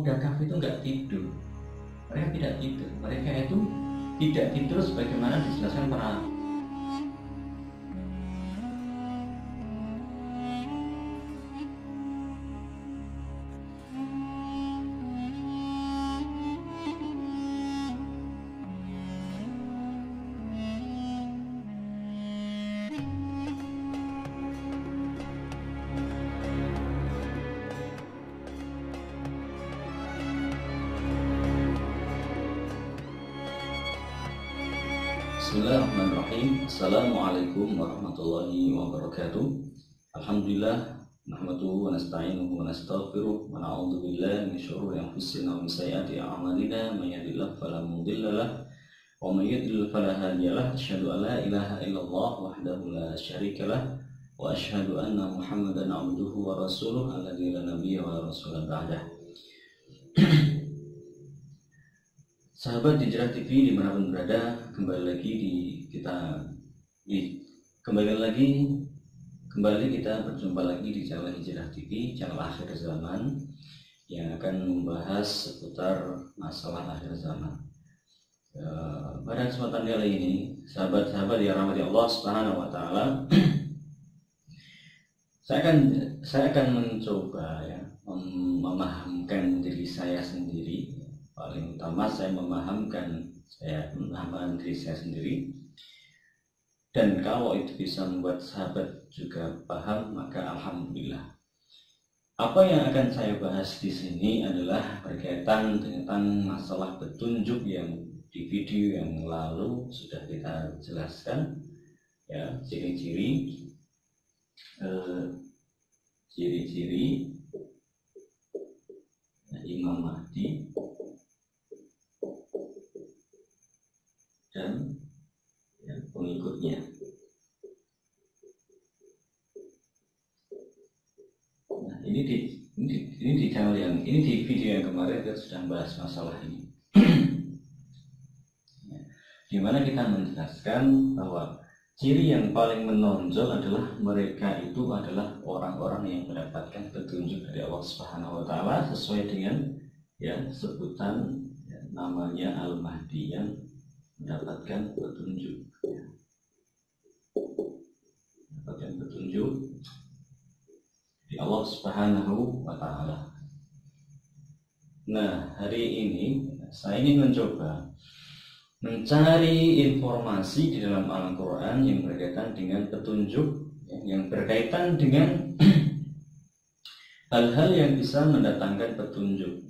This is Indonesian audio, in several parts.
pemuda kafir itu nggak tidur. Mereka tidak tidur. Mereka itu tidak tidur sebagaimana dijelaskan para Bismillahirrahmanirrahim. Assalamualaikum warahmatullahi wabarakatuh. Alhamdulillah, nahmaduhu wa nasta'inuhu wa nastaghfiruh wa na'udzu billahi min syururi anfusina wa min sayyiati a'malina, may yahdihillahu fala mudilla lahu wa may yudlil fala hadiya lahu. Asyhadu an la ilaha illallah wahdahu la syarika lahu wa asyhadu anna Muhammadan 'abduhu wa rasuluh alladzi la nabiyya wa la rasula ba'dah. Sahabat Hijrah TV dimanapun berada, kembali kita berjumpa lagi di channel Hijrah TV, channel akhir zaman yang akan membahas seputar masalah akhir zaman. Pada kesempatan kali ini, sahabat-sahabat yang rahmati Allah Subhanahu wa taala, saya akan mencoba memahamkan diri saya sendiri. Paling utama saya memahamkan diri saya sendiri, dan kalau itu bisa membuat sahabat juga paham, maka alhamdulillah. Apa yang akan saya bahas di sini adalah berkaitan dengan masalah petunjuk yang di video yang lalu sudah kita jelaskan, ya, ciri-ciri Imam Mahdi dan pengikutnya. Nah, ini di channel di video yang kemarin kita sudah membahas masalah ini. Di mana kita menjelaskan bahwa ciri yang paling menonjol adalah mereka itu adalah orang-orang yang mendapatkan petunjuk dari Allah Subhanahu wa taala sesuai dengan sebutan namanya Al-Mahdi, yang mendapatkan petunjuk di Allah Subhanahu wa taala. Nah, hari ini saya ingin mencoba mencari informasi di dalam Al-Quran yang berkaitan dengan petunjuk, yang berkaitan dengan hal-hal yang bisa mendatangkan petunjuk.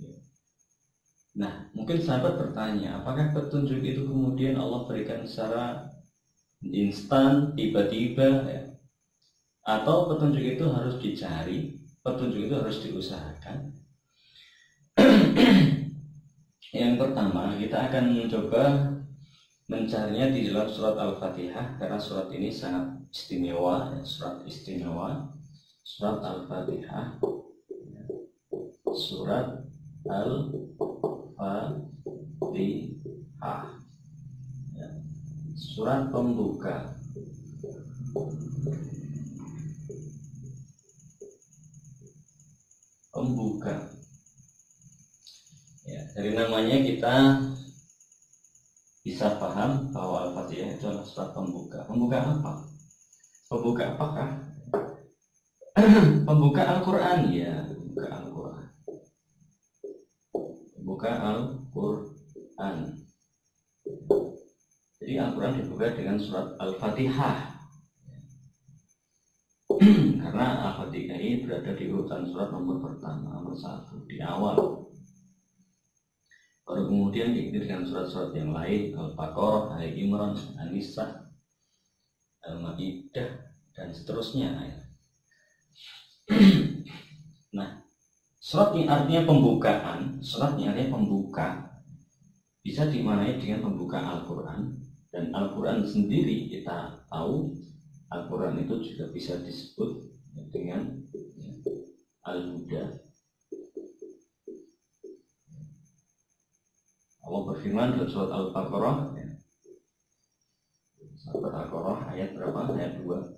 Nah, mungkin sahabat bertanya, apakah petunjuk itu kemudian Allah berikan secara instan, tiba-tiba, atau petunjuk itu harus dicari, petunjuk itu harus diusahakan? Yang pertama, kita akan mencoba mencarinya di dalam surat Al-Fatihah, karena surat ini sangat istimewa, surat Al-Fatihah, surat Al-Fatihah, surat pembuka. Dari namanya kita bisa paham bahwa Al-Fatihah itu adalah surat pembuka. Pembuka apa? Pembuka apakah? Pembuka Al-Quran, ya, pembuka Al-Quran. Pembuka Al-Quran. Jadi Al-Quran dibuka dengan surat Al-Fatihah. Karena Al-Fatihah ini berada di urutan surat nomor pertama, nomor 1, di awal. Baru kemudian diikuti dengan surat-surat yang lain, Al-Baqarah, Ali Imran, An-Nisa, Al-Maidah, dan seterusnya. Nah, surat yang artinya pembukaan, pembuka, bisa dimaknai dengan pembuka Al-Quran. Dan Al-Quran sendiri kita tahu, Al-Quran itu juga bisa disebut dengan Al-Huda. Allah berfirman dalam surat Al-Baqarah, ayat berapa? Ayat 2.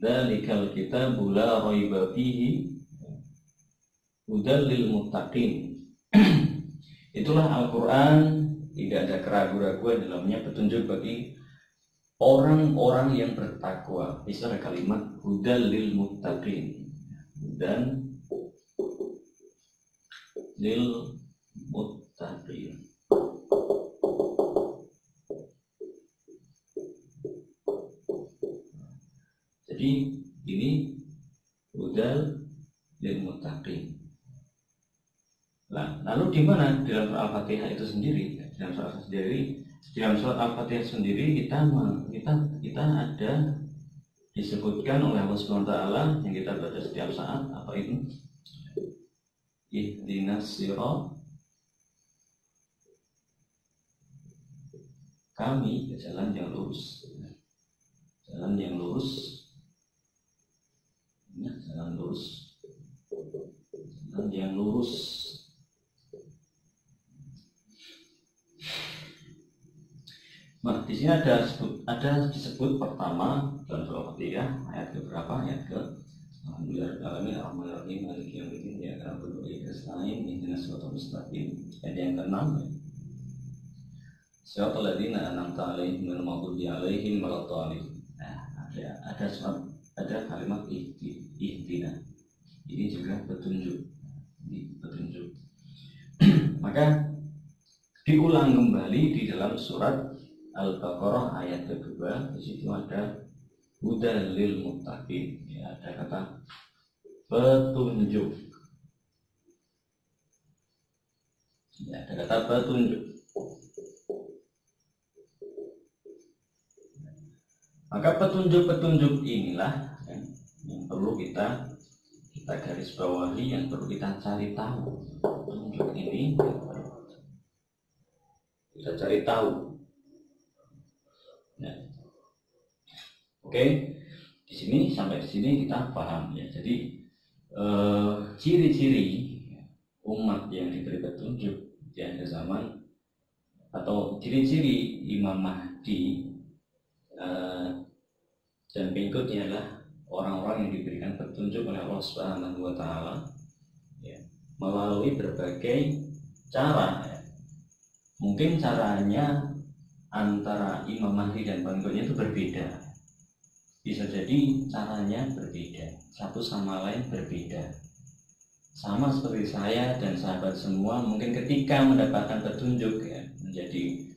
Dzalikal kitabu la raiba fihi hudal lil muttaqin. Itulah Al-Quran, tidak ada keraguan-raguan dalamnya, petunjuk bagi orang-orang yang bertakwa. Istilah kalimat hudal lil muttaqin, dan lil muttaqin. Jadi ini hudal lil muttaqin. Nah, lalu di mana dalam surat Al-Fatihah itu sendiri? Dalam surat Al-Fatihah sendiri kita ada disebutkan oleh Allah SWT yang kita baca setiap saat. Apa itu? Ihdinas sirot, kami ke jalan yang lurus. Jalan yang lurus. Ya, jalan lurus. Jalan yang lurus. Nah, di sini ada disebut pertama dalam surah Al-Fatihah ayat ke berapa? Ayat ke Alhamdulillahirrahmanirrahim maliki yaumiddin iyyaka na'budu wa iyyaka nasta'in ihdinas siratal mustaqim. Ayat yang ke-6. Siratal ladzina an'amta 'alaihim ghairil maghdubi 'alaihim waladdallin. Nah, ada kalimat ihdina. Ini juga petunjuk. Ini petunjuk. Maka diulang kembali di dalam surat Al-Baqarah ayat kedua. Di situ ada hudal lil muttaqin, ya, ada kata petunjuk. Ya, ada kata petunjuk. Maka petunjuk-petunjuk inilah yang perlu kita garis bawahi, yang perlu kita cari tahu. Petunjuk ini kita cari tahu. Nah, oke, di sini sampai di sini kita paham ya. Jadi ciri-ciri umat yang diberi petunjuk di akhir zaman, atau ciri-ciri Imam Mahdi dan pengikutnya adalah orang-orang yang diberikan petunjuk oleh Allah Subhanahu wa Ta'ala, ya, melalui berbagai cara. Ya. Mungkin caranya antara Imam Mahdi dan pengikutnya itu berbeda. Bisa jadi caranya berbeda, satu sama lain berbeda. Sama seperti saya dan sahabat semua, mungkin ketika mendapatkan petunjuk, ya, menjadi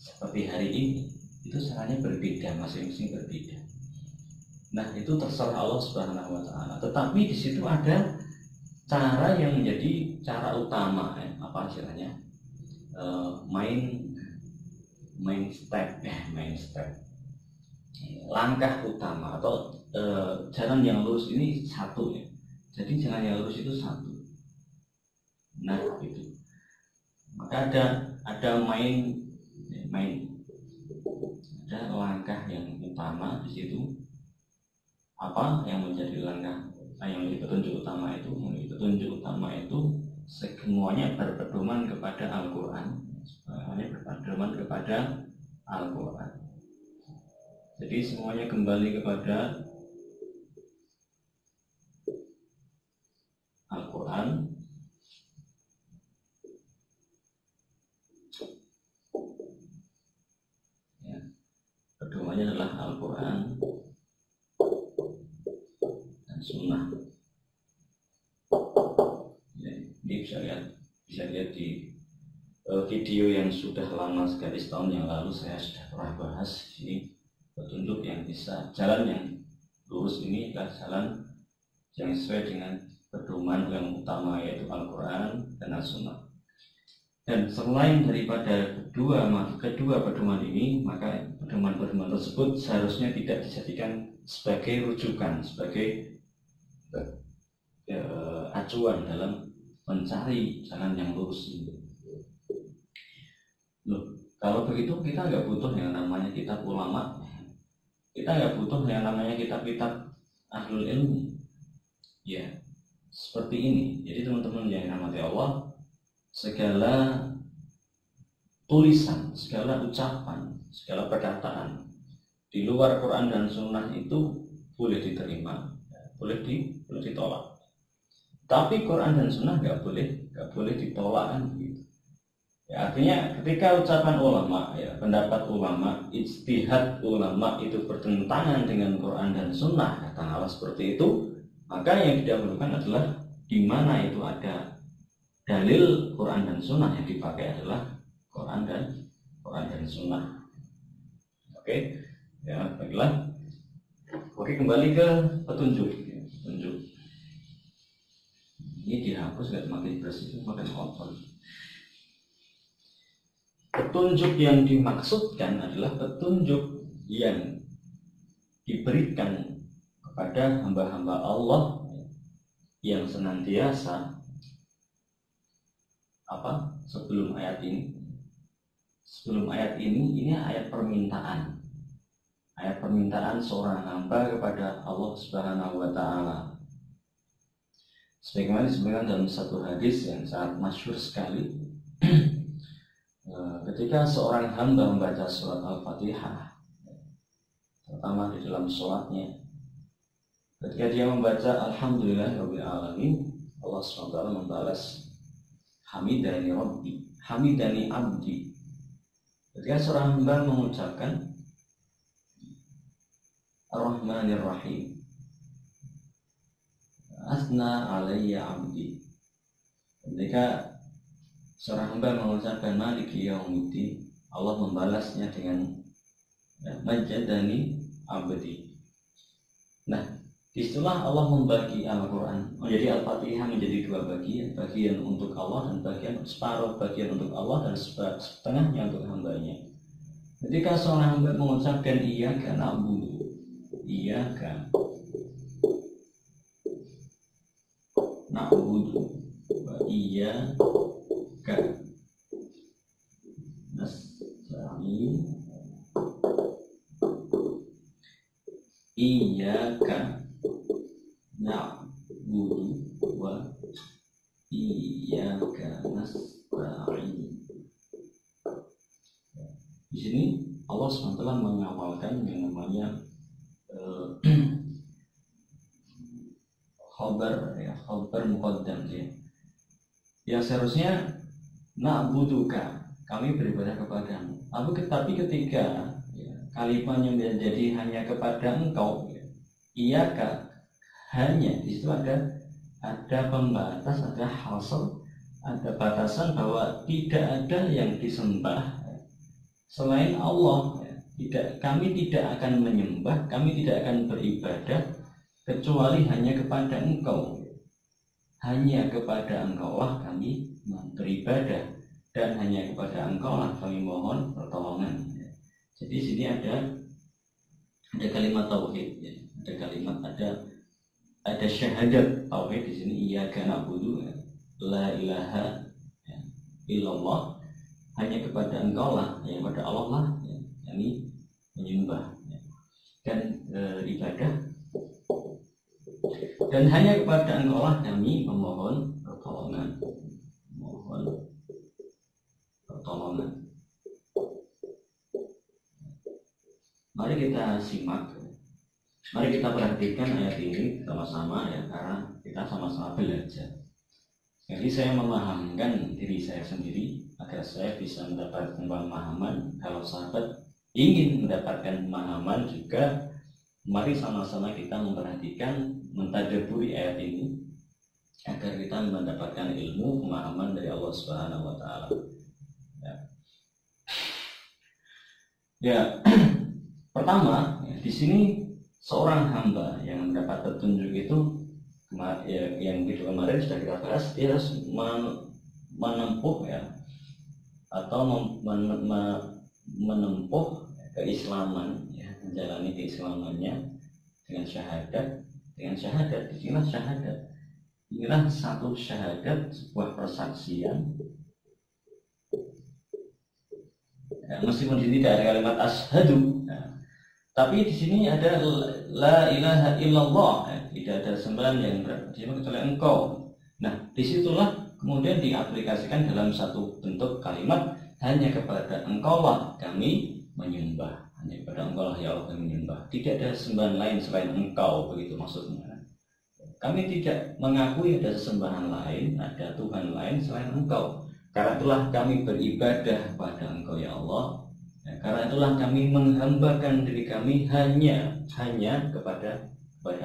seperti hari ini, itu caranya berbeda, masing-masing berbeda. Nah, itu terserah Allah Subhanahu wa Ta'ala. Tetapi di situ ada cara yang menjadi cara utama, ya, apa istilahnya? Main step, langkah utama atau jalan yang lurus ini satu, ya. Jadi jalan yang lurus itu satu. Nah, itu. Maka ada main ada langkah yang utama di situ. Apa yang menjadi langkah yang menjadi petunjuk utama itu? Yang petunjuk utama itu semuanya berpedoman kepada Al-Quran. Semuanya berpedoman kepada Al-Quran. Jadi semuanya kembali kepada Al-Quran. Ya, pedomannya adalah Al-Quran dan Sunnah. Ya, ini bisa lihat di video yang sudah lama sekali, setahun yang lalu saya sudah pernah bahas ini. Petunjuk yang bisa, jalan yang lurus ini adalah jalan yang sesuai dengan pedoman yang utama, yaitu Al-Quran dan As-Sunnah. Dan selain daripada kedua pedoman ini, maka pedoman-pedoman tersebut seharusnya tidak dijadikan sebagai rujukan, sebagai acuan dalam mencari jalan yang lurus ini. Loh, kalau begitu kita nggak butuh yang namanya kitab ulama, kita nggak butuh yang namanya kitab-kitab ahlul ilmi. Ya, seperti ini. Jadi teman-teman yang dirahmati Allah, segala tulisan, segala ucapan, segala perkataan di luar Quran dan Sunnah itu boleh diterima, boleh ditolak. Tapi Quran dan Sunnah nggak boleh ditolak kan gitu. Ya, artinya ketika ucapan ulama, ya, pendapat ulama, ijtihad ulama itu bertentangan dengan Quran dan Sunnah, katakanlah seperti itu, maka yang didahulukan adalah di mana itu ada dalil Quran dan Sunnah, yang dipakai adalah Quran dan Sunnah. Oke, ya baiklah. Oke, kembali ke petunjuk. Ini dihapus, nggak makin bersih, makin kotor. Petunjuk yang dimaksudkan adalah petunjuk yang diberikan kepada hamba-hamba Allah yang senantiasa sebelum ayat ini. Sebelum ayat ini ayat permintaan. Ayat permintaan seorang hamba kepada Allah Subhanahu wa taala. Sebagaimana disebutkan dalam satu hadis yang sangat masyhur sekali. Ketika seorang hamba membaca surat Al-Fatihah, terutama di dalam sholatnya, ketika dia membaca Alhamdulillahirabbil alamin, Allah SWT membalas Hamidani Rabbi, Hamidani Abdi. Ketika seorang hamba mengucapkan Ar-Rahmanir Rahim, Asna alayya abdi. Ketika seorang hamba mengucapkan Maliki Yaumiddin, Allah membalasnya dengan Majadani Abdi. Nah, disitulah Allah membagi Al-Quran menjadi Al-Fatihah menjadi dua bagian, bagian untuk Allah dan separuh bagian untuk Allah dan setengahnya untuk hambanya. Ketika seorang hamba mengucapkan Iyyaka na'budu, Iyyaka na'budu wa iyyaka nasta'in, Iyyaka na'budu wa iyyaka nasta'in. Di sini Allah SWT mengawalkan yang namanya khabar muqaddam ya. Yang seharusnya na'buduka, kami beribadah kepadamu. Tapi ketika kalimatnya menjadi hanya kepada engkau, Iyyaka, hanya di situ ada pembatas, ada hasr, ada batasan bahwa tidak ada yang disembah selain Allah. Kami tidak akan menyembah, kami tidak akan beribadah kecuali hanya kepada engkau. Hanya kepada engkau lah kami beribadah, dan hanya kepada engkau lah kami mohon pertolongan. Jadi di sini ada kalimat tauhid, ya. Ada syahadat tauhid di sini. Iyyaka na'budu, la ilaha illallah, hanya kepada engkau lah, ya, kepada Allah lah kami menyembah dan ibadah, dan hanya kepada engkau lah kami memohon pertolongan. Mari kita simak, mari kita perhatikan ayat ini sama-sama ya, karena kita sama-sama belajar. Jadi saya memahamkan diri saya sendiri agar saya bisa mendapatkan pemahaman. Kalau sahabat ingin mendapatkan pemahaman juga, mari sama-sama kita memperhatikan, mentadaburi ayat ini agar kita mendapatkan ilmu pemahaman dari Allah Subhanahu wa taala. Ya. Pertama, di sini seorang hamba yang mendapat petunjuk itu, yang video kemarin sudah kita bahas, dia harus menempuh atau menempuh keislaman, menjalani keislamannya dengan syahadat. Inilah satu syahadat, sebuah persaksian. Meskipun di sini tidak ada kalimat asyhadu, tapi di sini ada la ilaha illallah, tidak ada sembahan yang berhak kecuali engkau. Nah, disitulah kemudian diaplikasikan dalam satu bentuk kalimat, hanya kepada engkau lah kami menyembah, hanya kepada engkau lah ya Allah kami menyembah, tidak ada sembahan lain selain engkau, begitu maksudnya. Kami tidak mengakui ada sesembahan lain, ada Tuhan lain selain Engkau. Karena itulah kami beribadah pada Engkau ya Allah. Ya, karena itulah kami menghambakan diri kami hanya kepada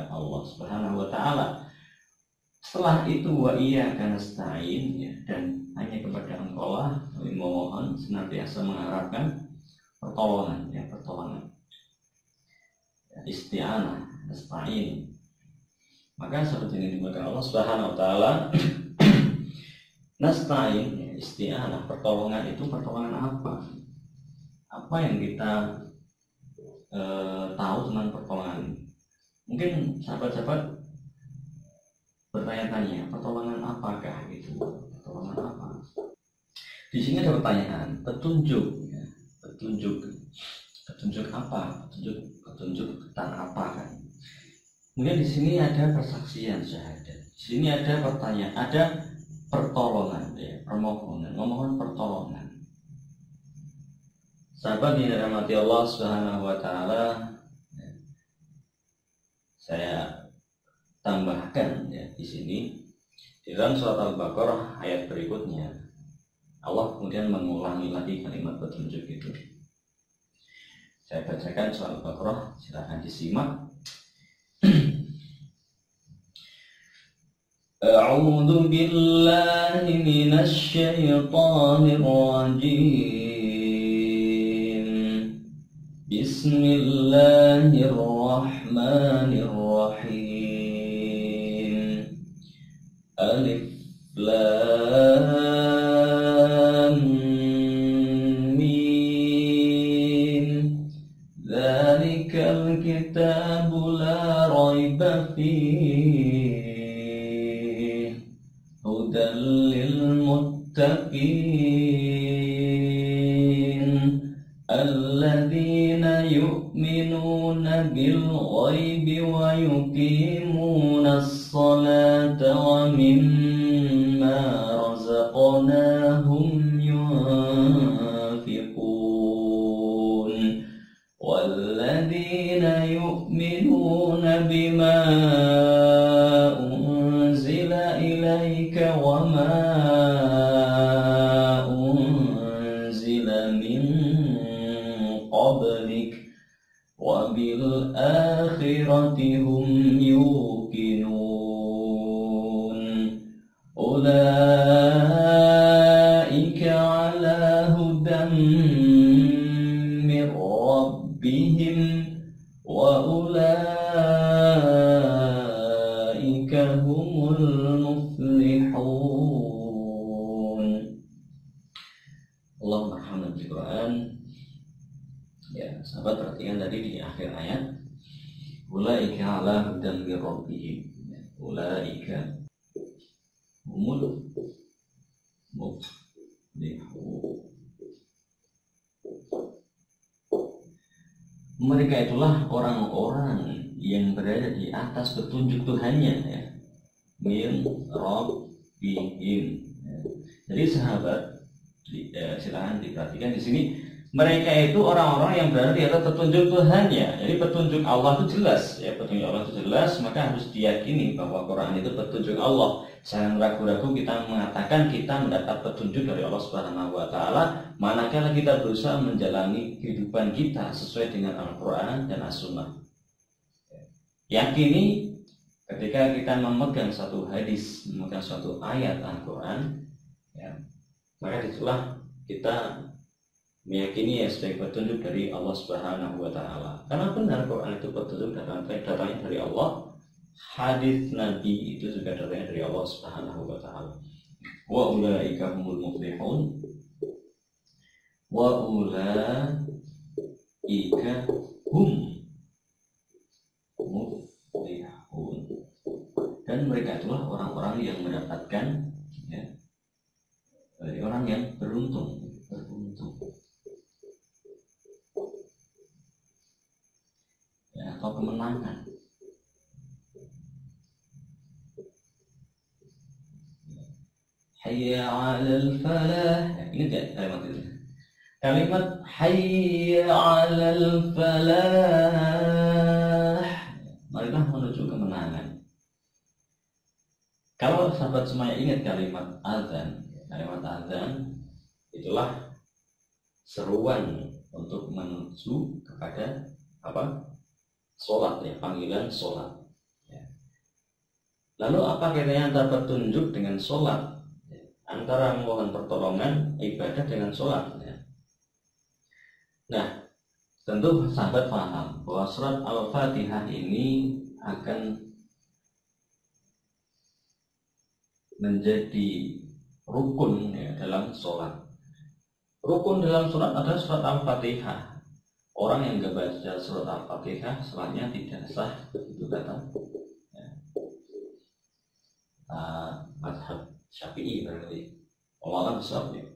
Allah Subhanahu wa taala. Setelah itu wa iyyaka nasta'in, ya, dan hanya kepada Engkau lah kami memohon, senantiasa mengharapkan pertolongan, ya, pertolongan. Ya, isti'anah, nasta'in. Maka seperti ini dimakan Allah Subhanahu wa taala. Nasta'in, ya, isti'anah, pertolongan itu pertolongan apa? Apa yang kita tahu tentang pertolongan ini? Mungkin sahabat-sahabat bertanya-tanya, pertolongan apakah itu? Pertolongan apa? Di sini ada pertanyaan, petunjuk, ya, petunjuk apa? Petunjuk tentang apa kan? Kemudian di sini ada persaksian syahadat. Di sini ada pertanyaan, ada pertolongan, ya, permohonan, memohon pertolongan. Sahabat yang dirahmati Allah Subhanahu wa taala, ya, saya tambahkan, ya, di sini di dalam surat Al-Baqarah ayat berikutnya Allah kemudian mengulangi lagi kalimat petunjuk itu. Saya bacakan surat Al-Baqarah, silakan disimak. A'udzu billahi minasy syaithanir rajim. Bismillahirrahmanirrahim. Alif Lam Mim. Dzalikal kitabu la raiba fihi. Hudan lil muttaqin. Alladzina yu'minuna bil ghaibi wa yuqimuna as-salata wa mimma razaqnahum yunfiqun. Walladzina yu'minuna bima unzila ilaika wa ma wabil akhirati hum yuqinun. Ulaika ala hudan min rabbihim wa ulaika humul muflihun. Allahumma rahman bil Quran. Ya, sahabat perhatikan tadi di akhir ayat, ulaika ala hudan min rabbihim, ulaika humul muflihun. Mereka itulah orang-orang yang berada di atas petunjuk Tuhannya, ya. Min rabbihim. Jadi sahabat, silakan diperhatikan di sini. Mereka itu orang-orang yang berada di atas petunjuk Tuhannya. Jadi petunjuk Allah itu jelas, ya, petunjuk Allah itu jelas, maka harus diyakini bahwa Quran itu petunjuk Allah. Jangan ragu-ragu kita mengatakan kita mendapat petunjuk dari Allah Subhanahu wa taala manakala kita berusaha menjalani kehidupan kita sesuai dengan Al-Qur'an dan As-Sunnah. Yakini ketika kita memegang satu hadis, memegang suatu ayat Al-Qur'an, ya, maka itulah kita meyakini ya sebagai petunjuk dari Allah Subhanahu wa taala. Karena benar Quran itu petunjuk datangnya dari Allah. Hadis Nabi itu juga datangnya dari Allah Subhanahu wa taala. Wa ulaika humul muflihun. Wa ulaika hum muflihun. Dan mereka itulah orang-orang yang mendapatkan, ya, orang yang beruntung. Ya, atau kemenangan. Hayya 'alal falah. Ya, ini tidak kalimat itu. Kalimat hayya 'alal falah, marilah menuju kemenangan. Kalau sahabat semuanya ingat kalimat azan itulah seruan untuk menuju kepada sholat, ya, panggilan sholat, ya. Lalu apa kaitannya antara petunjuk dengan sholat, ya? Antara mohon pertolongan ibadah dengan sholat, ya. Nah, tentu sahabat paham bahwa surat Al-Fatihah ini akan menjadi rukun, ya, dalam sholat. Rukun dalam sholat adalah surat Al-Fatihah. Orang yang nggak baca surat Al-Fatihah sholatnya tidak sah, itu kata, ya, mazhab Syafi'i berarti. Allah besarnya.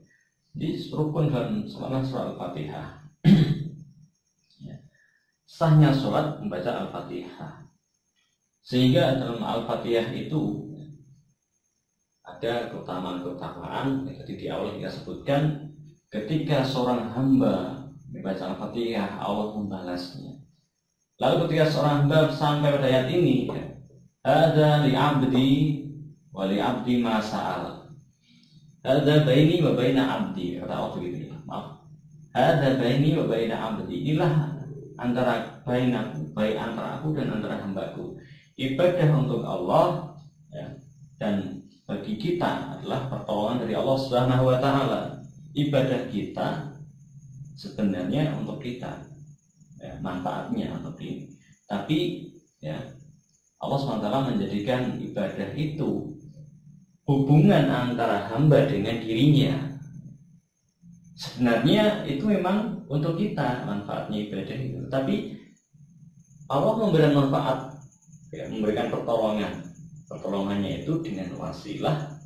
Jadi rukun dalam sholat surat Al-Fatihah. Ya. Sahnya sholat membaca Al-Fatihah. Sehingga dalam Al-Fatihah itu ada keutamaan-keutamaan. Jadi di awal kita sebutkan ketika seorang hamba membaca Al-Fatihah, Allah membalasnya. Lalu ketika seorang hamba sampai pada ayat ini, ada li abdi wa li abdi ma sa'al. Ada baini wa baina abdi, kata Allah begitu. Maaf. Ada baini wa baina abdi. Inilah antara bainaku, baik antara aku dan antara hambaku. Ibadah untuk Allah, ya, dan bagi kita adalah pertolongan dari Allah Subhanahu wa taala. Ibadah kita sebenarnya untuk kita, ya, manfaatnya untuk ini. Tapi, ya, Allah SWT menjadikan ibadah itu hubungan antara hamba dengan dirinya. Sebenarnya itu memang untuk kita manfaatnya ibadah itu. Tapi Allah memberikan manfaat, ya, memberikan pertolongannya itu dengan wasilah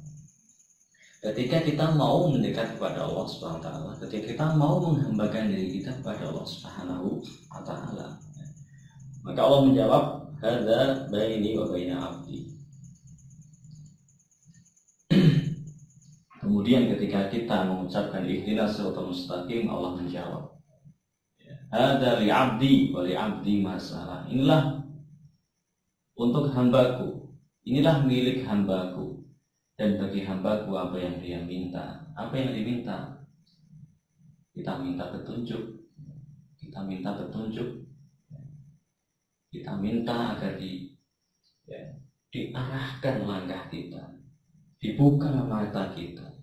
ketika kita mau mendekat kepada Allah Subhanahu wa taala, ketika kita mau menghambakan diri kita kepada Allah Subhanahu wa taala. Maka Allah menjawab, hadza baini wa baina abdi. Kemudian ketika kita mengucapkan ihdinas siratal mustaqim, Allah menjawab, hadza li abdi wa li abdi ma sa'ala. Inilah untuk hambaku, inilah milik hambaku, dan bagi hambaku apa yang dia minta. Apa yang diminta? Kita minta petunjuk. Kita minta petunjuk. Kita minta agar diarahkan langkah kita, dibuka mata kita,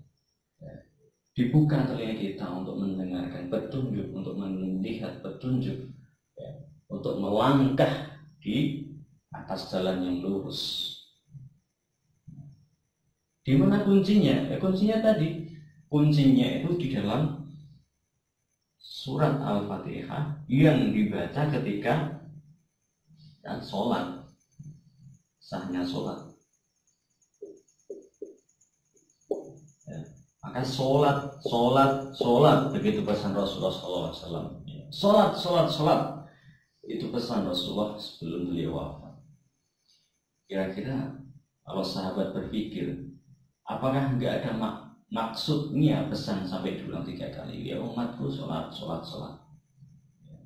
dibuka telinga kita untuk mendengarkan petunjuk, untuk melihat petunjuk, untuk melangkah di atas jalan yang lurus. Di mana kuncinya? Kuncinya tadi, kuncinya itu di dalam surat Al-Fatihah yang dibaca ketika dan sholat, sahnya sholat. Ya, maka sholat, begitu pesan Rasulullah SAW. Sholat, itu pesan Rasulullah sebelum beliau wafat. Kira-kira kalau sahabat berpikir, apakah nggak ada maksudnya pesan sampai diulang 3 kali? Ya umatku sholat.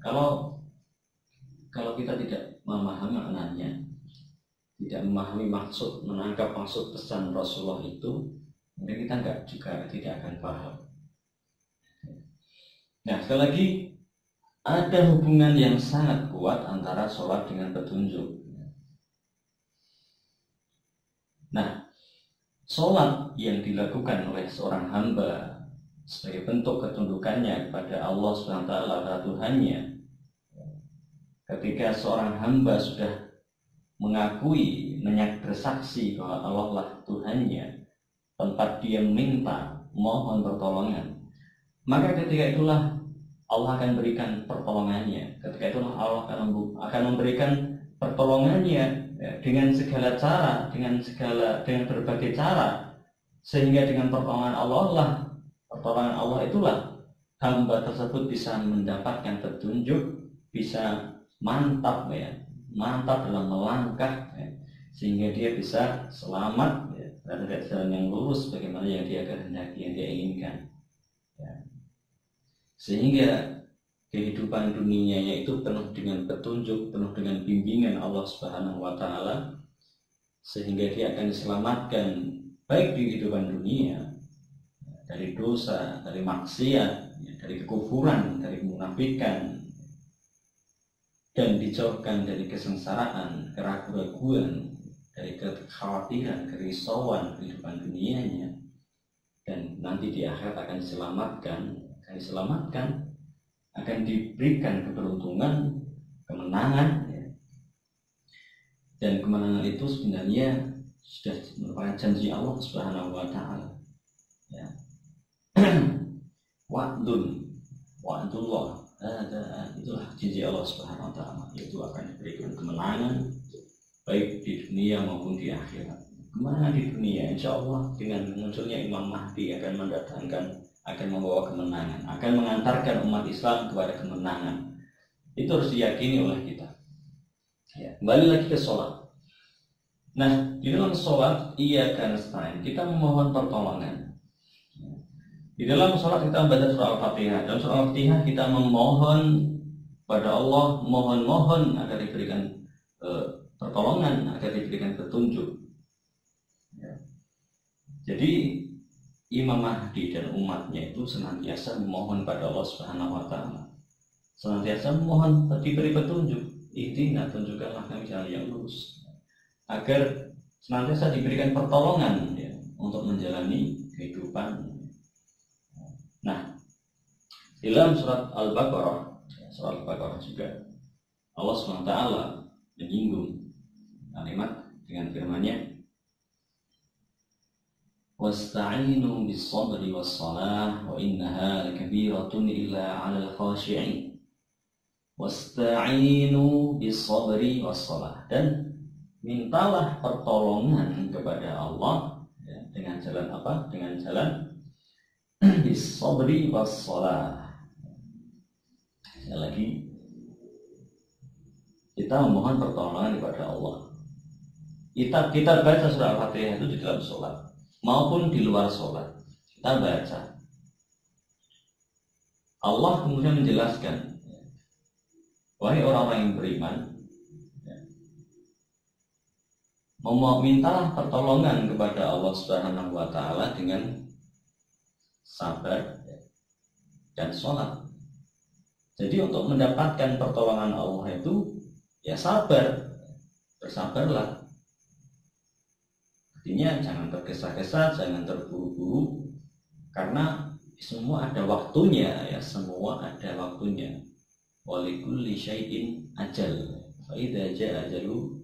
Kalau kita tidak memahami maknanya, tidak memahami maksud, menangkap maksud pesan Rasulullah itu, mungkin kita tidak akan paham. Nah, sekali lagi, ada hubungan yang sangat kuat antara sholat dengan petunjuk. Nah, sholat yang dilakukan oleh seorang hamba sebagai bentuk ketundukannya kepada Allah SWT, Tuhannya, ketika seorang hamba sudah mengakui, bersaksi bahwa Allah lah Tuhannya, tempat dia minta, mohon pertolongan, maka ketika itulah Allah akan berikan pertolongannya. Ketika itulah Allah akan memberikan pertolongannya, ya, dengan segala cara, dengan berbagai cara, sehingga dengan pertolongan Allah itulah hamba tersebut bisa mendapatkan petunjuk, bisa mantap dalam melangkah, ya, sehingga dia bisa selamat, ya, berada di jalan yang lurus bagaimana yang dia kehendaki, yang dia inginkan, ya. Sehingga kehidupan dunianya itu penuh dengan petunjuk, penuh dengan bimbingan Allah Subhanahu wa taala, sehingga dia akan diselamatkan baik di kehidupan dunia dari dosa, dari maksiat, dari kekufuran, dari kemunafikan, dan dijauhkan dari kesengsaraan, keraguan-raguan, dari kekhawatiran, kerisauan kehidupan dunianya, dan nanti di akhirat akan diselamatkan, akan diberikan keberuntungan, kemenangan, ya. Dan kemenangan itu sebenarnya sudah merupakan janji Allah Subhanahu wa Ta'ala, ya. Wa'dullah, itulah janji Allah Subhanahu wa Ta'ala, yaitu akan diberikan kemenangan baik di dunia maupun di akhirat. Kemenangan di dunia, insya Allah dengan munculnya Imam Mahdi akan membawa kemenangan, akan mengantarkan umat Islam kepada kemenangan. Itu harus diyakini oleh kita. Ya, kembali lagi ke sholat. Nah, di dalam sholat iyyaka nasta'in, kita memohon pertolongan. Di dalam sholat kita membaca surah Al-Fatihah. Dalam surah Al-Fatihah kita memohon pada Allah, mohon agar diberikan pertolongan, agar diberikan petunjuk. Ya. Jadi Imam Mahdi dan umatnya itu senantiasa memohon pada Allah Subhanahu wa Ta'ala, senantiasa memohon diberi petunjuk. Ihdina, tunjukkanlah kami jalan yang lurus, agar senantiasa diberikan pertolongan, ya, untuk menjalani kehidupan. Nah, dalam surat Al-Baqarah juga Allah SWT menyinggung kalimat dengan firman-Nya, wasta'inu bis-sabri was-salah wa innaha lakabiratun illa 'alal khashi'in. Wasta'inu bis-sabri was-salah, dan mintalah pertolongan kepada Allah, ya, dengan jalan apa? Dengan jalan bis-sabri was-salah. Sekali lagi, kita memohon pertolongan kepada Allah. Kita baca surah Al-Fatihah itu di dalam sholat maupun di luar sholat. Kita baca. Allah kemudian menjelaskan, wahai orang-orang yang beriman, mintalah pertolongan kepada Allah Subhanahu wa Ta'ala dengan sabar dan sholat. Jadi untuk mendapatkan pertolongan Allah itu, ya sabar, bersabarlah. Artinya jangan tergesa-gesa, jangan terburu-buru, karena semua ada waktunya, ya, semua ada waktunya. Walikulli syai'in ajal, fa idza jaa ajalu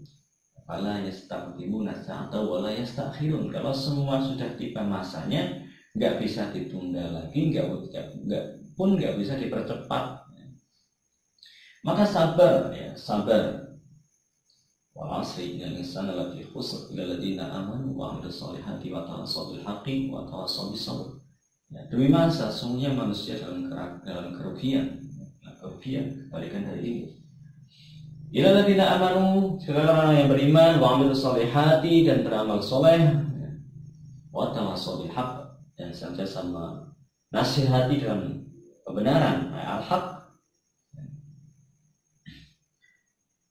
fala yastaqdimuna sa'ata wa la yastakhirun. Kalau semua sudah tiba masanya, nggak bisa ditunda lagi, nggak bisa dipercepat. Maka sabar, ya, sabar. Wal 'asri innal insana lafi khusr illa alladziina aamanu wa 'amilus shalihati wa tawassaw bil haqqi wa tawassaw bis sabr. Ya, demi masa sesungguhnya manusia dalam kerugian, kebalikan dari ini. Illa alladziina aamanu, segala orang yang beriman, wa 'amilus shalihati, dan beramal soleh, wa tawassaw bil haqq, dan senantiasa menasihati dalam kebenaran, al-haq,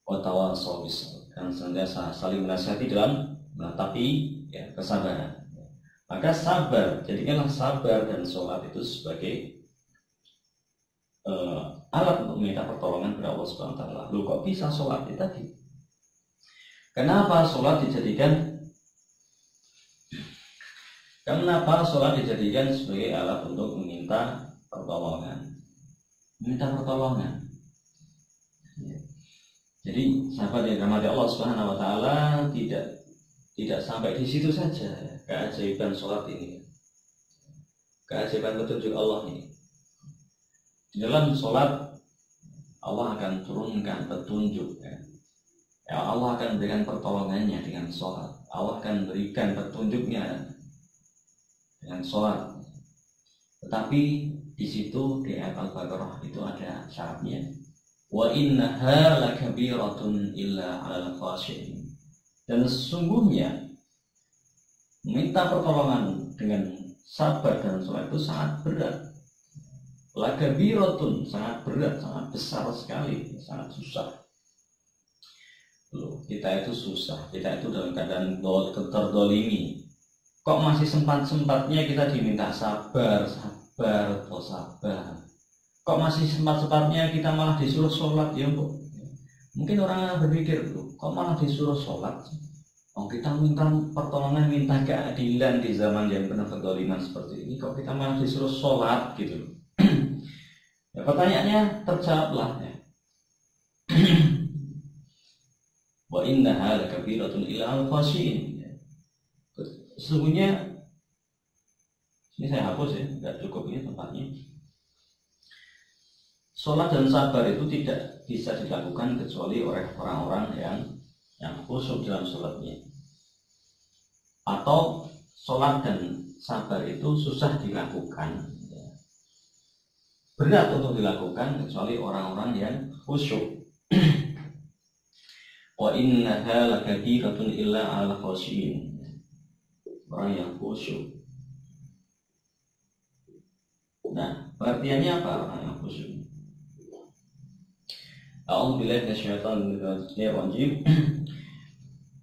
watawassaw bis sabr, dan senantiasa saling menasihati dalam menatapi, ya, kesabaran. Maka sabar, jadikanlah sabar dan sholat itu sebagai alat untuk meminta pertolongan kepada Allah Subhanahu wa Ta'ala. Lu kok bisa sholat itu tadi? Kenapa sholat dijadikan sebagai alat untuk meminta pertolongan? Jadi sahabat yang dirahmati Allah Subhanahu wa Ta'ala, tidak sampai di situ saja keajaiban sholat ini, keajaiban petunjuk Allah ini. Di dalam sholat Allah akan turunkan petunjuk, ya. Allah akan berikan pertolongannya dengan sholat. Allah akan berikan petunjuknya dengan sholat. Tetapi di situ di ayat Al-Baqarah itu ada syaratnya. Wa innaha lakabiratun illa 'alal khashi'in. Dan sesungguhnya meminta pertolongan dengan sabar dan sholat itu sangat berat. Lakabiratun, sangat berat, sangat besar sekali, sangat susah. Loh, kita itu susah, kita itu dalam keadaan terdolimi. Kok masih sempat-sempatnya kita diminta sabar, sabar, atau sabar. Kok masih sempat-sempatnya kita malah disuruh sholat, ya kok. Mungkin orang berpikir, loh, kok malah disuruh sholat? Oh, kita minta pertolongan, minta keadilan di zaman yang penuh kedoliman seperti ini, kok kita malah disuruh sholat gitu. Ya, pertanyaannya terjawablah ya. Wa innaha lakabiratun illa al-khashiin. Sesungguhnya ini saya hapus ya, nggak cukup ini tempatnya. Sholat dan sabar itu tidak bisa dilakukan kecuali oleh orang-orang yang khusyuk dalam sholatnya. Atau sholat dan sabar itu susah dilakukan, berat untuk dilakukan kecuali orang-orang yang khusyuk. Wa innaha lakabiratun illa 'alal khashiyin. Orang yang khusyuk. Nah, pengertiannya apa orang yang khusyuk? A'udzubillahi minasyaitonir rajim.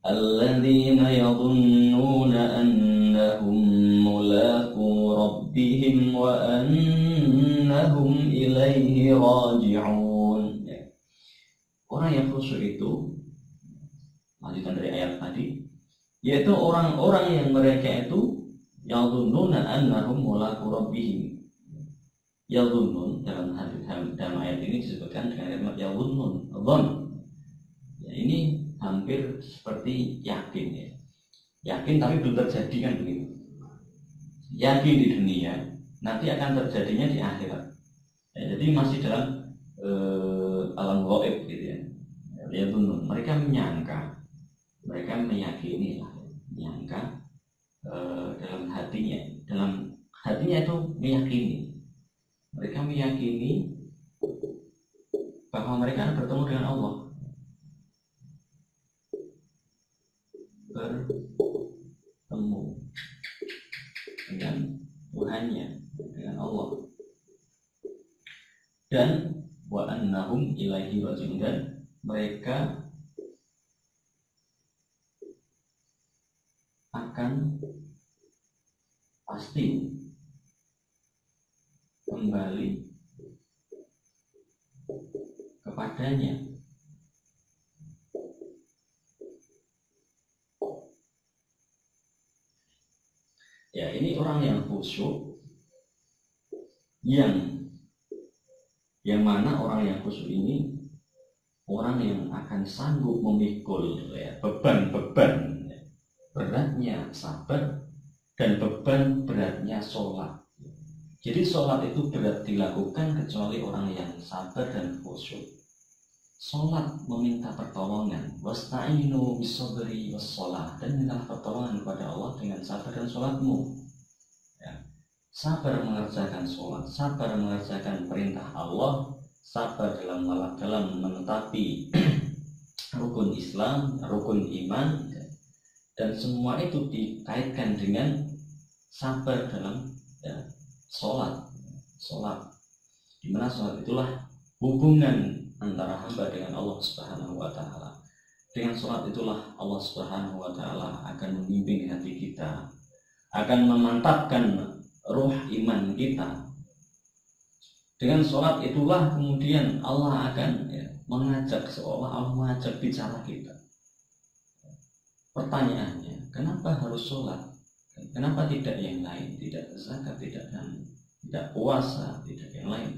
Alladzina yadhunnuna annahum mulaqu rabbihim wa annahum ilaihi raji'un. Orang yang khusyuk itu, lanjutan dari ayat tadi, yaitu orang-orang yang mereka itu yadhunnuna annahum mulaqu rabbihim. Yadhunnun dalam ayat ini disebutkan dengan kalimat yadhunnun, dhon. Ya, ini hampir seperti yakin ya. Yakin tapi belum terjadi kan begitu. Yakin di dunia, nanti akan terjadinya di akhirat. Ya, jadi masih dalam alam gaib gitu ya. Yadhunnun, mereka menyangka, mereka meyakini lah, menyangka dalam hatinya itu meyakini. Mereka meyakini bahwa mereka akan bertemu dengan Allah, bertemu dengan Tuhannya, dengan Allah, dan wa annahum ilaihi raji'un, dan mereka akan pasti kembali kepadanya. Ya, ini orang yang khusyuk, yang mana orang yang khusyuk ini orang yang akan sanggup memikul ya, beban-beban beratnya sabar dan beban beratnya sholat. Jadi sholat itu berat dilakukan kecuali orang yang sabar dan khusyuk. Sholat meminta pertolongan, wasta'inu bis-sabri was-shalah, dan minta pertolongan kepada Allah dengan sabar dan sholatmu. Ya. Sabar mengerjakan sholat, sabar mengerjakan perintah Allah, sabar dalam menetapi rukun Islam, rukun iman, dan semua itu dikaitkan dengan sabar dalam ya, sholat, di mana sholat itulah hubungan antara hamba dengan Allah Subhanahu wa Ta'ala. Dengan sholat itulah Allah Subhanahu wa Ta'ala akan membimbing hati kita, akan memantapkan ruh iman kita. Dengan sholat itulah kemudian Allah akan ya, mengajak, seolah Allah mengajak bicara kita. Pertanyaannya, kenapa harus sholat? Kenapa tidak yang lain? Tidak zakat, tidak puasa, tidak yang lain.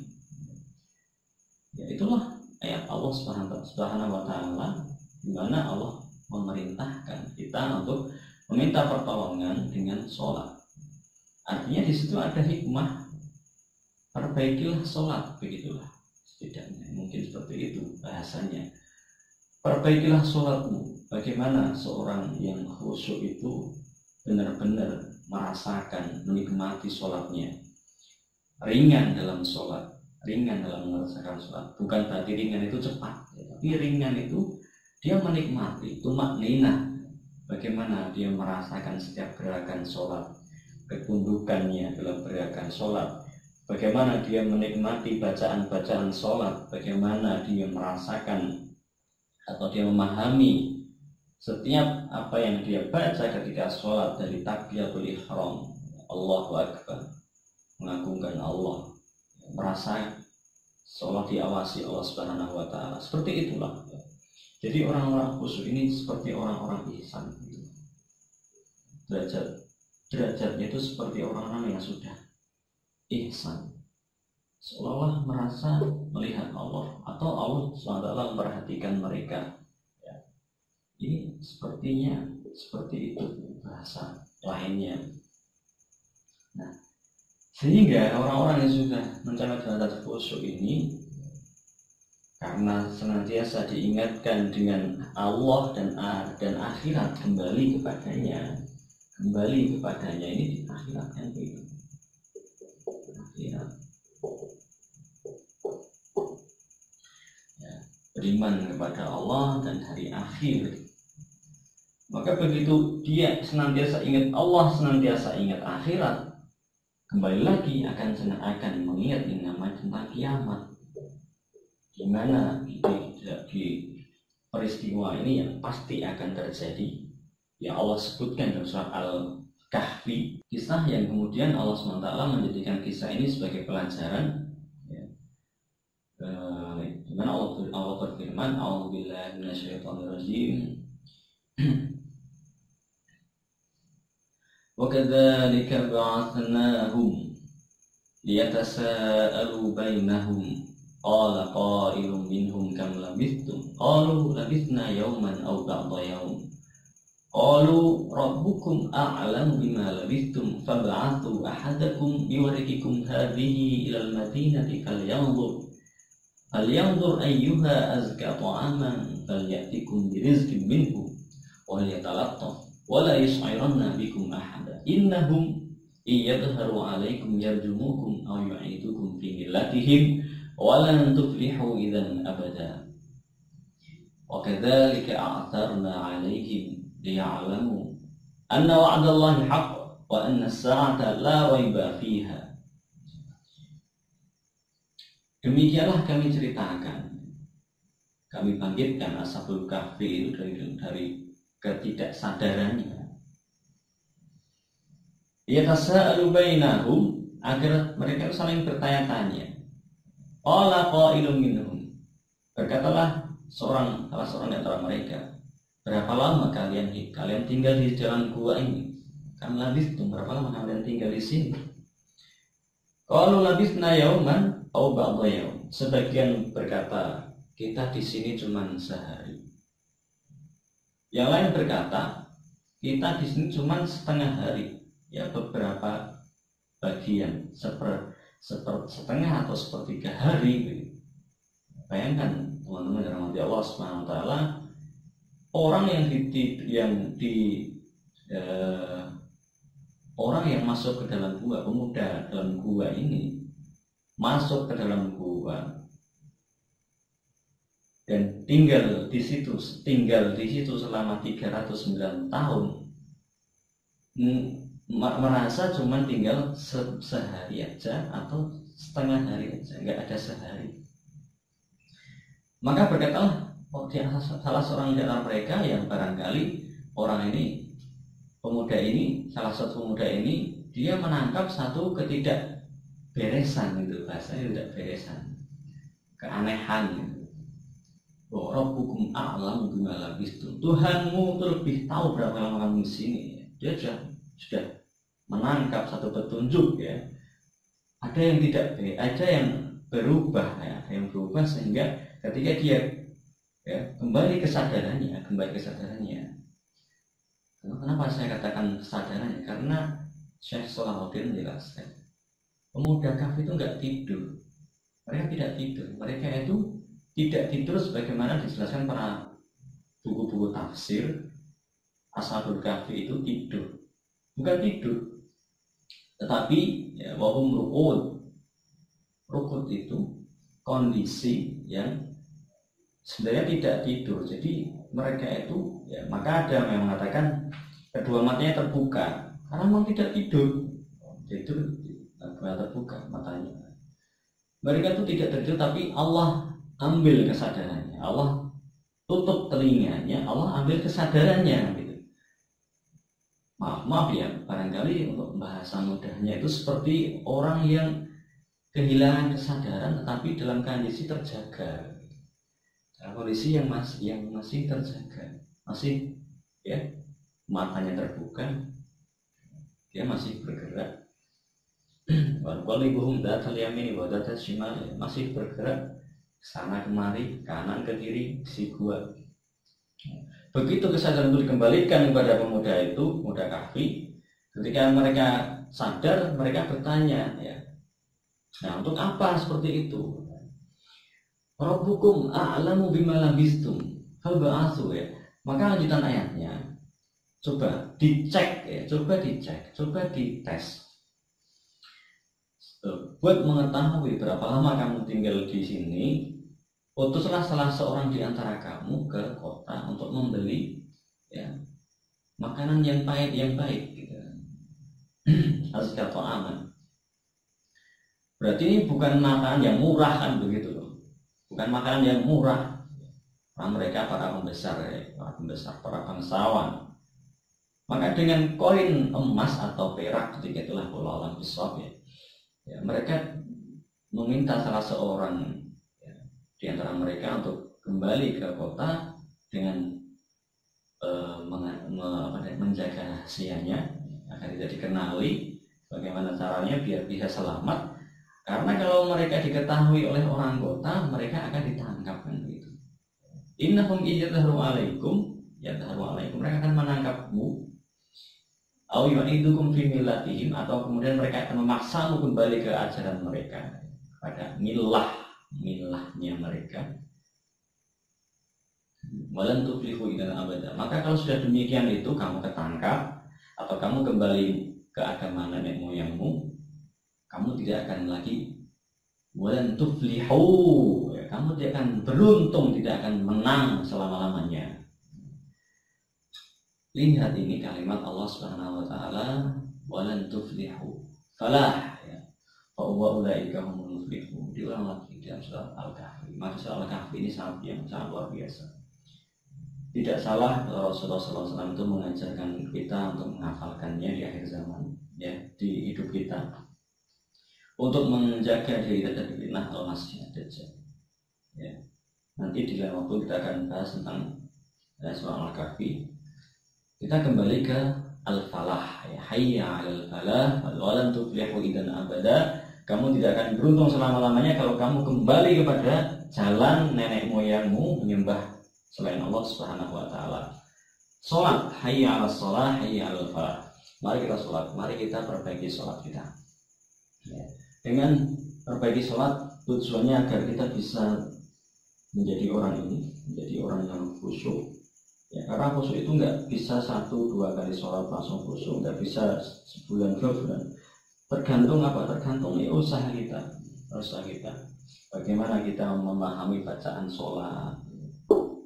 Ya, itulah ayat Allah Subhanahu wa Ta'ala, di mana Allah memerintahkan kita untuk meminta pertolongan dengan sholat. Artinya di situ ada hikmah, perbaikilah sholat, begitulah setidaknya, mungkin seperti itu bahasanya. Perbaikilah sholatmu. Bagaimana seorang yang khusyuk itu benar-benar merasakan, menikmati sholatnya, ringan dalam sholat, ringan dalam merasakan sholat. Bukan berarti ringan itu cepat, tapi ringan itu dia menikmati, tumakninah. Bagaimana dia merasakan setiap gerakan sholat, ketundukannya dalam gerakan sholat, bagaimana dia menikmati bacaan-bacaan sholat, bagaimana dia merasakan atau dia memahami setiap apa yang dia baca ketika sholat dari takbiratul ihram, Allahu Akbar, mengagungkan Allah, merasa seolah diawasi Allah Subhanahu wa Ta'ala. Seperti itulah. Jadi orang-orang khusyuk ini seperti orang-orang ihsan. Derajatnya itu seperti orang-orang yang sudah ihsan, seolah merasa melihat Allah atau Allah SWT memperhatikan mereka. Ya. Ini sepertinya seperti itu bahasa lainnya. Nah, sehingga orang-orang yang sudah mencapai derajat khusyuk ini, karena senantiasa diingatkan dengan Allah dan akhirat, kembali kepadanya ini di akhirat kan itu. Akhirat. Ya, beriman kepada Allah dan hari akhir. Maka begitu dia senantiasa ingat Allah, senantiasa ingat akhirat, kembali lagi akan mengingat yang namanya tentang kiamat. Di mana di peristiwa ini yang pasti akan terjadi, yang Allah sebutkan dalam surah Al-Kahfi, kisah yang kemudian Allah SWT menjadikan kisah ini sebagai pelajaran. Ya. Di mana Allah berfirman, A'udzubillahi minasyaitonirrajim. Wa kadzalika ba'athnahum liyatasaalu bainahum qala qailun minhum kam labithtum qalu labithna yawman aw ba'da yawm qalu rabbukum a'lamu bima labithtum fab'athu ahadakum biwariqikum hadhihi ilal madinati falyanzur ayyuha azka ta'aman falyatikum birizqin minhu wa liyatalattaf wa la yus'iranna bikum ahada innahum iyadharu 'alaikum yarjumukum aw yu'idukum fi millatihim walan tuflihu idzan abada wa kadzalika a'tarna 'alaihim liya'lamu anna wa'dallahi haqq wa anna as-sa'ata la raiba fiha. Demikianlah kami ceritakan, kami bangkitkan Ashabul Kahfi itu dari ketidaksadarannya. Yatasa'alu bainahum, agar mereka saling bertanya-tanya. Qala qailun minhum, berkatalah salah seorang di antara mereka, berapa lama kalian tinggal di dalam gua ini? Kan labithtum, berapa lama kalian tinggal di sini? Qalu labithna yauman aw ba'da yaum. Sebagian berkata, kita di sini cuma sehari. Yang lain berkata, kita di sini cuma setengah hari, ya beberapa bagian, setengah atau sepertiga hari. Bayangkan teman-teman yang dirahmati Allah Subhanahu wa Ta'ala, orang orang yang masuk ke dalam gua, pemuda dalam gua ini masuk ke dalam gua dan tinggal di situ selama 309 tahun, merasa cuma tinggal sehari aja atau setengah hari aja, nggak ada sehari. Maka berkatalah salah seorang di antara mereka yang barangkali orang ini, salah satu pemuda ini, dia menangkap satu ketidakberesan, itu bahasanya tidak beresan, keanehan. Rabbukum a'lamu bima labithtum, Tuhanmu itu lebih tahu berapa lama kamu di sini. Dia sudah menangkap satu petunjuk, ya. Ada yang berubah, ya, sehingga ketika dia kembali kesadarannya. Kenapa saya katakan kesadarannya? Karena Syekh Salahuddin menjelaskan, pemuda Kahfi itu enggak tidur. Mereka tidak tidur. Mereka itu tidak tidur sebagaimana dijelaskan para buku-buku tafsir. Ashabul Kahfi itu tidur, bukan tidur, tetapi wahum ruqud. Ruqud itu kondisi yang sebenarnya tidak tidur. Jadi mereka itu, maka ada yang mengatakan kedua matanya terbuka karena memang tidak tidur. Tidur terbuka matanya. Mereka itu tidak tidur, tapi Allah ambil kesadarannya. Allah tutup telinganya, Allah ambil kesadarannya gitu. Maaf ya, barangkali untuk bahasa mudahnya itu seperti orang yang kehilangan kesadaran tetapi dalam kondisi terjaga, dalam kondisi yang masih terjaga, masih ya matanya terbuka, dia masih bergerak. Walaupun datal yamin wa datal shimal, masih bergerak sana kemari, kanan ke kiri, si gua. Begitu kesadaran itu dikembalikan kepada pemuda itu, pemuda Kahfi, ketika mereka sadar, mereka bertanya, ya, nah untuk apa seperti itu? Rabbukum a'lamu bima labistum fal ba'atsu, ya. Maka lanjutan ayatnya, coba dicek, ya, coba dites. Buat mengetahui berapa lama kamu tinggal di sini, utuslah salah seorang di antara kamu ke kota untuk membeli, ya, makanan yang baik gitu. Azkar ta'aman. Berarti ini bukan makanan yang murah kan begitu loh. Bukan makanan yang murah. Karena mereka para pembesar, para bangsawan. Maka dengan koin emas atau perak ketika itulah pola alam bisawab, ya, mereka meminta salah seorang, ya, di antara mereka untuk kembali ke kota dengan menjaga rahasianya agar tidak dikenali, bagaimana caranya biar bisa selamat. Karena kalau mereka diketahui oleh orang kota, mereka akan ditangkap kan begitu. Innahum iyadharu alaikum, mereka akan menangkapmu. Au yu'idukum fi millatihim, atau kemudian mereka akan memaksamu kembali ke ajaran mereka, pada milahnya mereka. Walan tuflihu idzan abada. Maka kalau sudah demikian itu kamu ketangkap atau kamu kembali ke agama nenek moyangmu, kamu tidak akan lagi walan tuflihu, ya, kamu tidak akan beruntung, tidak akan menang selama-lamanya. Lihat ini kalimat Allah Subhanahu wa taala, walan tuflihu falah, ya, fa huwa ulaika humul muflihun. Diulang lagi dalam surat Al-Kahfi. Maka surat Al-Kahfi ini sangat luar biasa. Tidak salah Rasulullah SAW itu mengajarkan kita untuk menghafalkannya di akhir zaman, ya, di hidup kita, untuk menjaga diri kita dari fitnah al-masih ad-dajjal. Ya. Nanti di lain waktu kita akan bahas tentang surah Al-Kahfi. Kita kembali ke al-falah, ya. Hayya 'alal falah walan tuflihu idzan abada. Kamu tidak akan beruntung selama-lamanya kalau kamu kembali kepada jalan nenek moyangmu menyembah selain Allah Subhanahu wa taala. Salat, hayya 'alas shalah, hayya 'alal falah. Mari kita salat, mari kita perbaiki salat kita. Ya. Dengan perbaiki salat tujuannya agar kita bisa menjadi orang yang khusyuk. Ya, karena khusyuk itu nggak bisa 1-2 kali sholat langsung khusyuk, nggak bisa sebulan 2 bulan. Tergantung usaha kita. Bagaimana kita memahami bacaan sholat,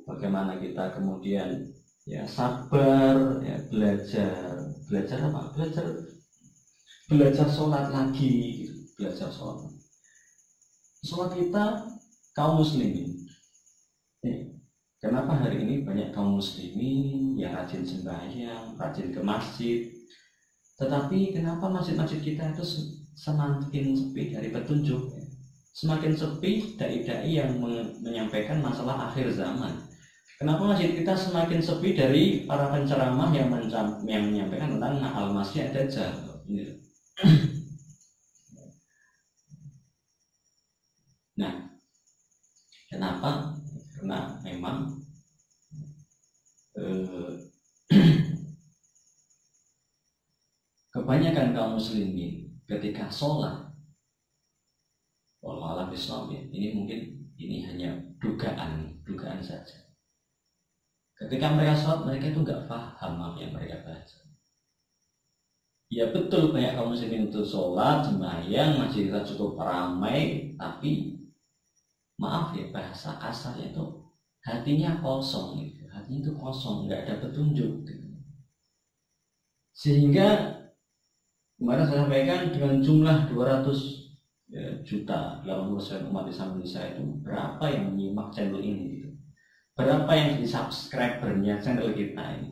bagaimana kita kemudian, ya, sabar, ya, belajar apa? Belajar sholat lagi, belajar sholat. Sholat kita kaum muslimin. Kenapa hari ini banyak kaum muslimin yang rajin sembahyang, rajin ke masjid, tetapi kenapa masjid-masjid kita itu semakin sepi dari petunjuk? Semakin sepi dai-dai yang menyampaikan masalah akhir zaman. Kenapa masjid kita semakin sepi dari para penceramah yang menyampaikan tentang al-masih ad-dajjal? Nah, kenapa? Karena memang kebanyakan kaum muslimin ketika sholat, walau alam Islam, ini mungkin ini hanya dugaan saja. Ketika mereka sholat, mereka itu nggak paham apa yang mereka baca. Ya betul, banyak kaum muslimin itu sholat, sembahyang, masjid kita cukup ramai, tapi maaf ya, bahasa kasarnya itu hatinya kosong gitu. Hatinya itu kosong, nggak ada petunjuk gitu. Sehingga kemarin saya sampaikan dengan jumlah 200 juta 80% umat Islam Indonesia itu berapa yang menyimak channel ini gitu. Berapa yang di subscribernya channel kita ini?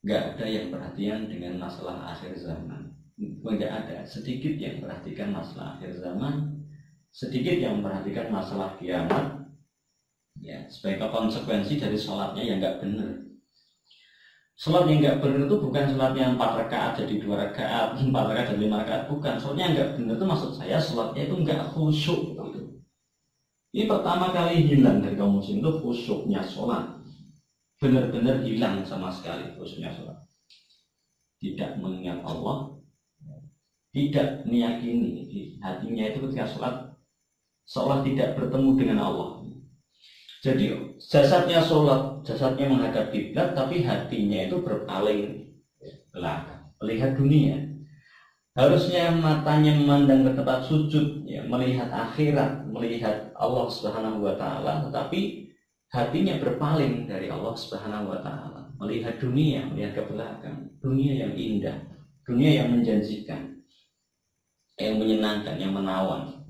Nggak ada yang perhatian dengan masalah akhir zaman. Nggak ada. Sedikit yang perhatikan masalah akhir zaman, sedikit yang memperhatikan masalah kiamat. Ya, sebagai konsekuensi dari sholatnya yang nggak benar. Sholat yang nggak benar itu bukan sholat yang 4 rakaat jadi 2 rakaat, 4 rakaat jadi 5 rakaat, bukan. Sholatnya yang nggak benar itu maksud saya sholatnya itu nggak khusyuk gitu. Ini pertama kali hilang dari kaum muslim itu khusyuknya sholat. Benar-benar hilang sama sekali khusyuknya sholat. Tidak mengingat Allah, tidak meyakini hatinya itu ketika sholat seolah tidak bertemu dengan Allah. Jadi jasadnya sholat, jasadnya menghadap kiblat, tapi hatinya itu berpaling belakang, melihat dunia. Harusnya matanya memandang ke tempat sujud, ya, melihat akhirat, melihat Allah Subhanahu wa Ta'ala, tetapi hatinya berpaling dari Allah Subhanahu wa Ta'ala, melihat dunia, melihat ke belakang, dunia yang indah, dunia yang menjanjikan, yang menyenangkan, yang menawan.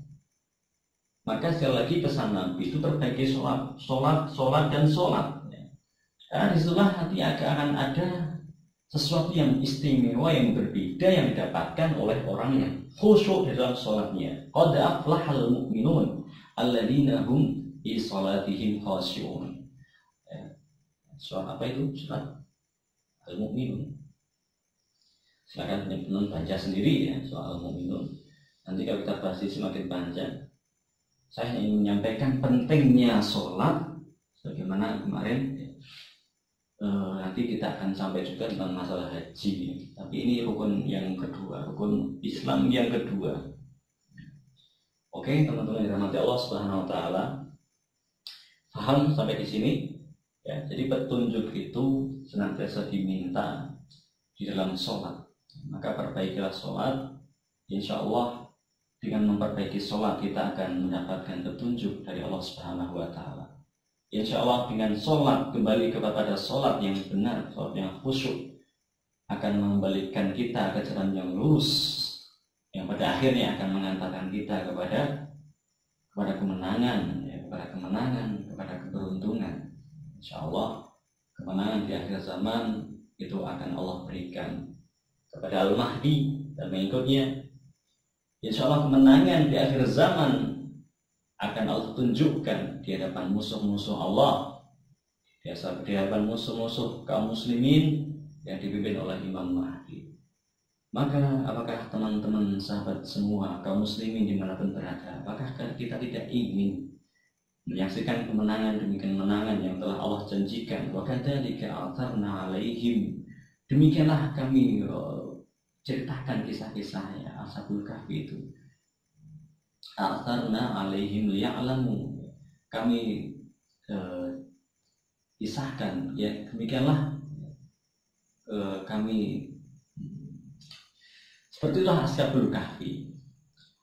Maka sekali lagi pesan Nabi itu perbaiki sholat dan sholat. Karena disitulah hati akan ada sesuatu yang istimewa, yang berbeda, yang didapatkan oleh orang yang khusyuk di dalam sholatnya. Qad aflahal mu'minun alladzina hum fi sholatihim khashi'un. Surat apa itu? Surat Al-Mu'minun. Silakan teman-teman baca sendiri ya soal Al-Mu'minun. Nanti kalau kita bahas semakin panjang. Saya ingin menyampaikan pentingnya sholat, bagaimana kemarin. Nanti kita akan sampai juga tentang masalah haji. Tapi ini rukun yang kedua, rukun Islam yang kedua. Oke, teman-teman yang dirahmati Allah Subhanahu wa Ta'ala, paham sampai di sini? Ya, jadi petunjuk itu senantiasa diminta di dalam sholat. Maka perbaikilah sholat, insya Allah. Dengan memperbaiki sholat kita akan mendapatkan petunjuk dari Allah Subhanahu wa Ta'ala. Insya Allah dengan sholat kembali kepada sholat yang benar, sholat yang khusyuk, akan mengembalikan kita ke jalan yang lurus, yang pada akhirnya akan mengantarkan kita kepada kemenangan, ya, kepada keberuntungan. Insya Allah kemenangan di akhir zaman itu akan Allah berikan kepada Al-Mahdi dan mengikutnya. Insya Allah kemenangan di akhir zaman akan Allah tunjukkan di hadapan musuh-musuh Allah, di hadapan musuh-musuh kaum muslimin yang dipimpin oleh Imam Mahdi. Maka apakah teman-teman sahabat semua kaum muslimin dimanapun berada, apakah kita tidak ingin menyaksikan kemenangan demi kemenangan yang telah Allah janjikan? Wa kadzalika atharna alaihim, demikianlah kami ceritakan kisah-kisahnya Ashabul Kahfi itu. Atharna alaihim liya'lamu, kami kisahkan, ya demikianlah kami seperti itulah Ashabul Kahfi,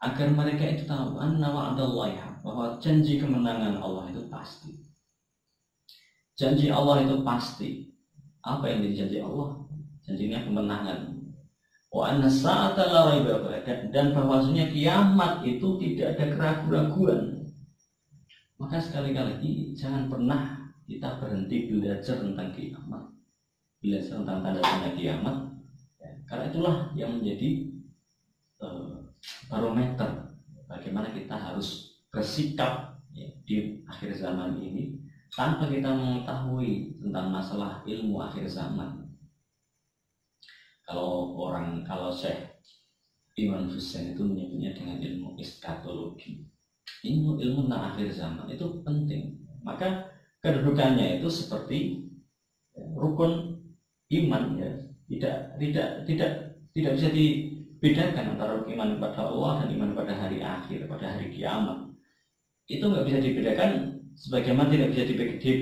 agar mereka itu tahu anna wa'dallahi, bahwa janji kemenangan Allah itu pasti. Janji Allah itu pasti. Apa yang dijanji Allah? Janjinya kemenangan. Wa anna sa'ata la raiba fiha, dan bahwasanya kiamat itu tidak ada keraguan-raguan. Maka sekali-kali jangan pernah kita berhenti belajar tentang kiamat, belajar tentang tanda-tanda kiamat, ya, karena itulah yang menjadi barometer bagaimana kita harus bersikap, ya, di akhir zaman ini tanpa kita mengetahui tentang masalah ilmu akhir zaman. Kalau Syekh Iwan Husain itu menyebutnya dengan ilmu eskatologi, ilmu tentang akhir zaman itu penting. Maka kedudukannya itu seperti rukun iman, ya, tidak bisa dibedakan antara iman kepada Allah dan iman pada hari akhir, pada hari kiamat. Itu nggak bisa dibedakan, sebagaimana tidak bisa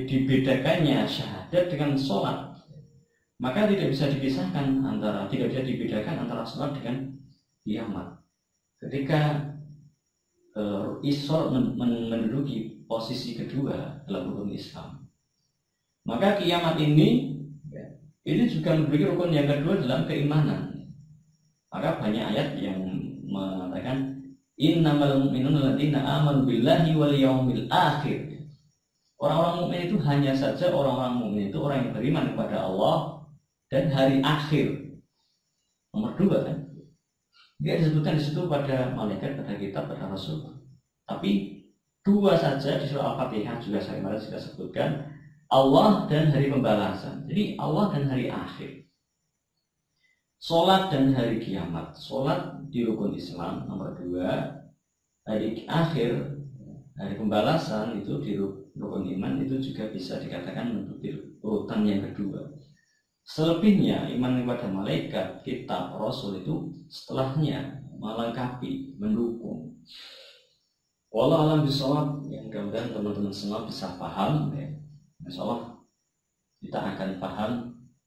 dibedakannya syahadat dengan sholat. Maka tidak bisa dibedakan antara sholat dengan kiamat. Ketika sholat menduduki posisi kedua dalam rukun Islam, maka kiamat ini juga menduduki rukun yang kedua dalam keimanan. Maka banyak ayat yang mengatakan innamal mu'minuna alladzina amanu billahi wal yaumil akhir. Orang-orang mukmin itu hanya saja orang-orang mukmin itu orang yang beriman kepada Allah dan hari akhir. Nomor 2 kan. Dia disebutkan di situ pada malaikat, pada kitab, pada rasul. Tapi 2 saja di surah Al-Fatihah juga saya kemarin sudah sebutkan, Allah dan hari pembalasan. Jadi Allah dan hari akhir. Sholat dan hari kiamat. Sholat di rukun Islam nomor 2. Hari akhir, hari pembalasan itu di rukun iman itu juga bisa dikatakan menduduki urutan yang kedua. Selebihnya iman kepada malaikat, kitab, rasul itu setelahnya melengkapi, mendukung. Wallahu a'lam bishawab. Yang mudah-mudahan teman-teman semua bisa paham ya. Insyaallah kita akan paham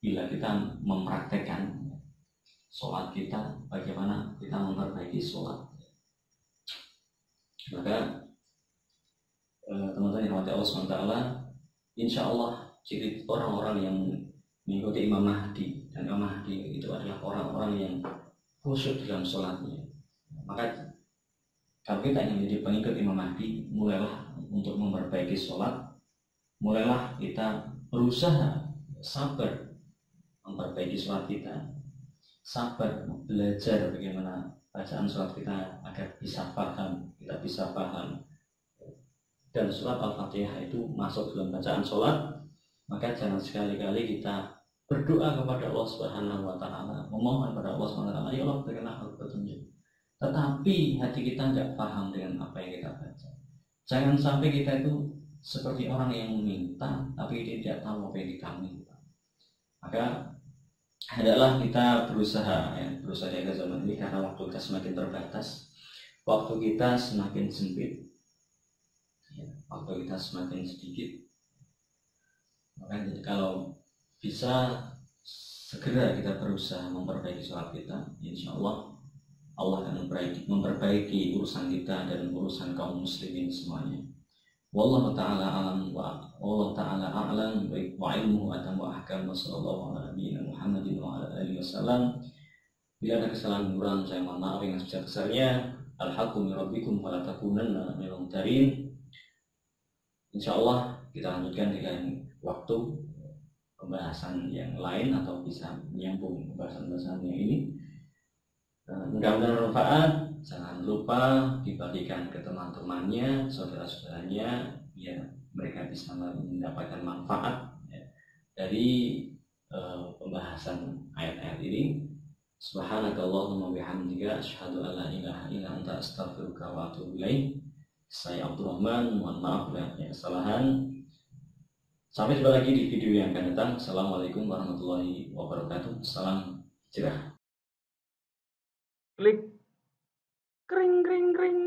bila kita mempraktekkan sholat kita, bagaimana kita memperbaiki sholat. Maka teman-teman yang Allah SWT, insya Allah ciri orang-orang yang mengikuti Imam Mahdi, dan Imam Mahdi itu adalah orang-orang yang khusyuk dalam sholatnya. Maka kalau kita ingin menjadi pengikut Imam Mahdi, mulailah untuk memperbaiki sholat, mulailah kita berusaha sabar memperbaiki sholat kita, sabar belajar bagaimana bacaan sholat kita agar bisa paham, kita bisa paham. Dan surat Al-Fatihah itu masuk dalam bacaan sholat, maka jangan sekali-kali kita berdoa kepada Allah Subhanahu wa Ta'ala, memohon kepada Allah Subhanahu wa Ta'ala, ya Allah berikanlah aku petunjuk. Tetapi hati kita tidak paham dengan apa yang kita baca. Jangan sampai kita itu seperti orang yang meminta, tapi dia tidak tahu apa yang kita minta. Maka hendaklah kita berusaha di akhir zaman ini, karena waktu kita semakin terbatas, waktu kita semakin sempit, waktu kita semakin sedikit. Maka kalau bisa segera kita berusaha memperbaiki sholat kita, insya Allah Allah akan memperbaiki urusan kita dan urusan kaum muslimin semuanya. Wallahu ta'ala alam wa Allah ta'ala a'lam wa ilmuhu atamu ahkam wa sallallahu ala nabiyina Muhammadin wa ala alihi wasallam. Bila ada kesalahan kurang saya mohon maaf yang sebesar-besarnya. Al-haqqu min rabbikum wa la takunanna minal mumtarin. Insyaallah kita lanjutkan dengan waktu pembahasan yang lain atau bisa menyambung pembahasan-pembahasan yang ini. Mudah-mudahan bermanfaat. Jangan lupa dibagikan ke teman-temannya, saudara-saudaranya, biar mereka bisa mendapatkan manfaat dari pembahasan ayat-ayat ini. Subhanakallahumma bihamdika asyhadu an la ilaha illa anta astaghfiruka wa atubu ilaik. Saya Abdurrahman, mohon maaf ya kesalahan. Sampai jumpa lagi di video yang akan datang. Assalamualaikum warahmatullahi wabarakatuh. Salam hijrah. Klik kring kring kring.